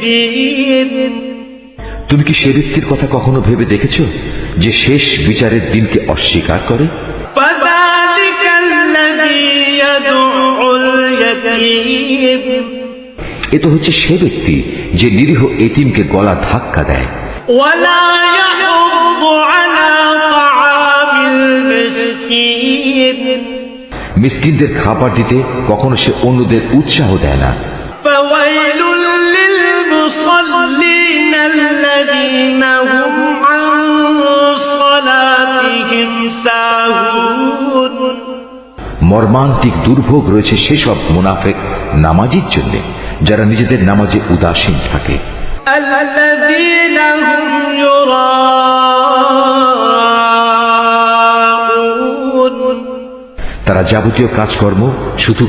الدين তুমি কি সে ব্যক্তির কথা কখনো ভেবে দেখেছো যে শেষ বিচারের দিনকে অস্বীকার করে? فذلك الذي يدعو اليتيم এ তো হচ্ছে সে ব্যক্তি যে নিরীহ এতিমকে গলা ধাক্কা দেয়। ولا يحض على طعام المسكين মিসকিনদের খাবার দিতে কখনো সে অন্যদের উৎসাহ দেয় না। فويل للمصلين الذين هم عن صلاتهم ساهون মর্মান্তিক দুর্ভোগ রয়েছে সেসব মুনাফেক নামাজির জন্য যারা নিজেদের নামাজে উদাসীন থাকে। الذين هم يراءون তারা যাবতীয় কাজকর্ম শুধু